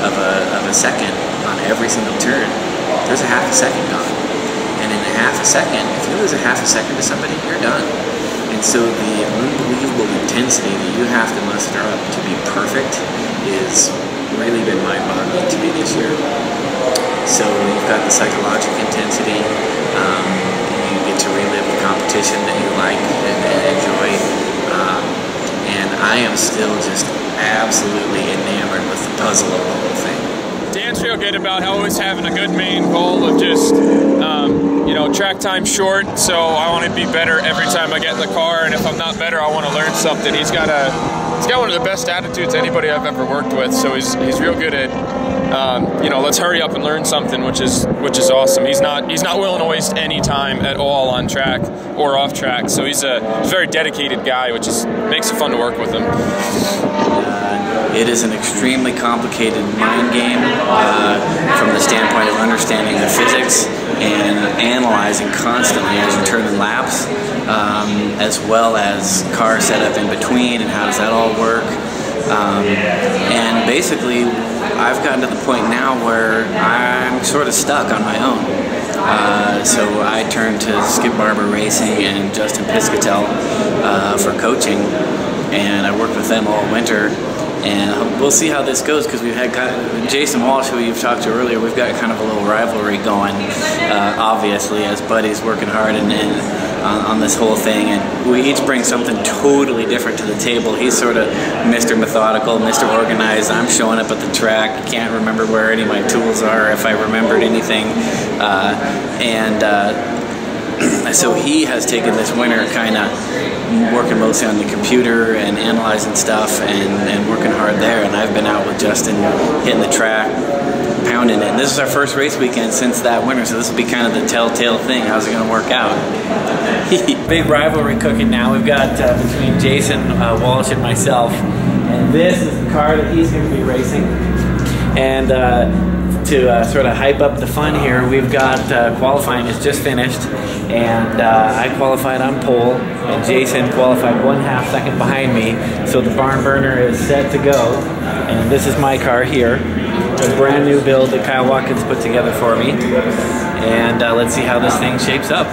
of a second on every single turn, there's a half a second gone. And in a half a second, if you lose a half a second to somebody, you're done. And so the unbelievable intensity that you have to muster up to be perfect is really been mind-boggling to me this year. So you've got the psychological intensity, you get to relive the competition that you like and enjoy, and I am still just absolutely enamored with the puzzle of the whole thing. Dan's real good about always having a good main goal of just, you know, track time short, so I want to be better every time I get in the car, and if I'm not better, I want to learn something. He's got one of the best attitudes anybody I've ever worked with, so he's real good at, you know, let's hurry up and learn something, which is awesome. He's not willing to waste any time at all on track or off track, so he's a very dedicated guy, which makes it fun to work with him. It is an extremely complicated mind game from the standpoint of understanding the physics and analyzing constantly as you're turning laps, as well as car setup in between and how does that all work. And basically, I've gotten to the point now where I'm sort of stuck on my own. So I turned to Skip Barber Racing and Justin Piscitell for coaching, and I worked with them all winter. And we'll see how this goes, because we've had Jason Walsh, who you've talked to earlier. We've got kind of a little rivalry going, obviously, as buddies working hard and on this whole thing. And we each bring something totally different to the table. He's sort of Mr. Methodical, Mr. Organized. I'm showing up at the track, can't remember where any of my tools are, if I remembered anything. So he has taken this winter kind of working mostly on the computer and analyzing stuff and working hard there, and I've been out with Justin hitting the track, pounding it. And this is our first race weekend since that winter, so this will be kind of the telltale thing. How's it going to work out? Big rivalry cooking now. We've got between Jason Walsh and myself, and this is the car that he's going to be racing. And to sort of hype up the fun here, we've got qualifying is just finished, and I qualified on pole, and Jason qualified 1/2 second behind me, so the barn burner is set to go. And this is my car here, a brand new build that Kyle Watkins put together for me, and let's see how this thing shapes up.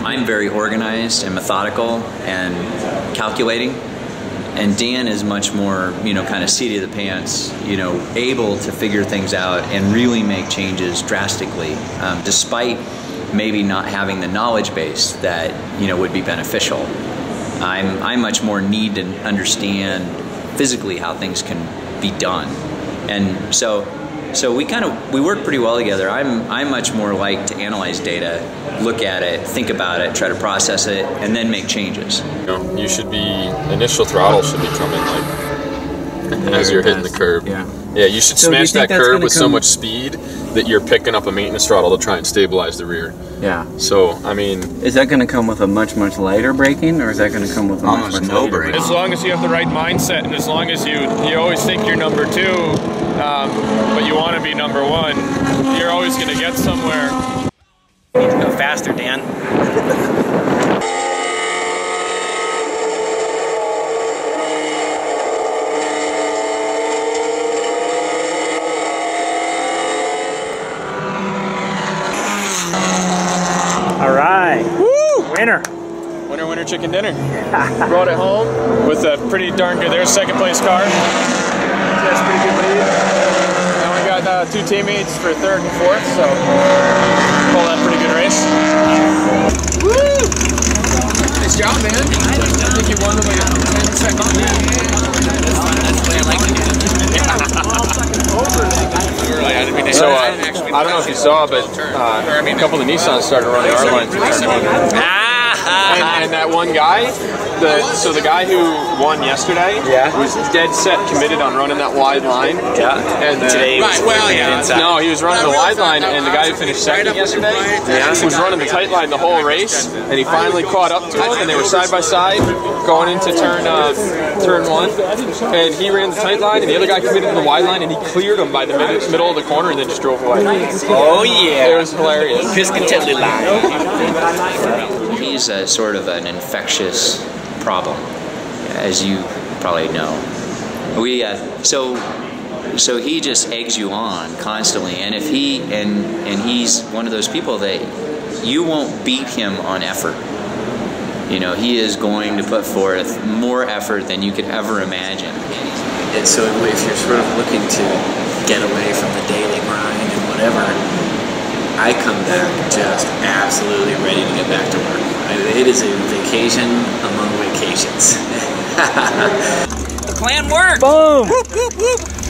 I'm very organized and methodical and calculating. And Dan is much more, you know, kind of seat of the pants, you know, able to figure things out and really make changes drastically, despite maybe not having the knowledge base that, you know, would be beneficial. I much more need to understand physically how things can be done, and so we work pretty well together. I'm much more like to analyze data, look at it, think about it, try to process it, and then make changes. You know, initial throttle should be coming like as you're hitting the curb. Yeah, you should smash that curb with so much speed that you're picking up a maintenance throttle to try and stabilize the rear. Yeah. So, I mean... Is that going to come with a much lighter braking, or is that going to come with a much no braking? As long as you have the right mindset, and as long as you always think you're number 2, but you want to be number 1, you're always going to get somewhere. You need to go faster, Dan. All right. Woo! Winner. Winner chicken dinner. Brought it home with a pretty darn good, there's second place car. That's pretty good lead. And we got 2 teammates for 3rd and 4th, so call that a pretty good race. Woo! Nice job, man. I think you won with a 10-second lead. That's the way I like to do it. So, I don't know if you saw, but a couple of the Nissans started running our line for turn 1. And that one guy, the guy who won yesterday was dead set committed on running that wide line. Yeah. And today was inside. No, he was running the wide line, and the guy who finished second yesterday was running the tight line the whole race, and he finally caught up to him, and they were side by side going into turn 1, and he ran the tight line, and the other guy committed to the wide line, and he cleared him by the middle of the corner, and then just drove away. Oh yeah, it was hilarious. Piscitell line. He's a sort of an infectious problem, as you probably know. We so he just eggs you on constantly, and if he's one of those people that you won't beat him on effort. You know, he is going to put forth more effort than you could ever imagine. And so if you're sort of looking to get away from the daily grind and whatever, I come back just absolutely ready to get back to work. It is a vacation among vacations. The plan worked! Boom! Whoop, whoop, whoop.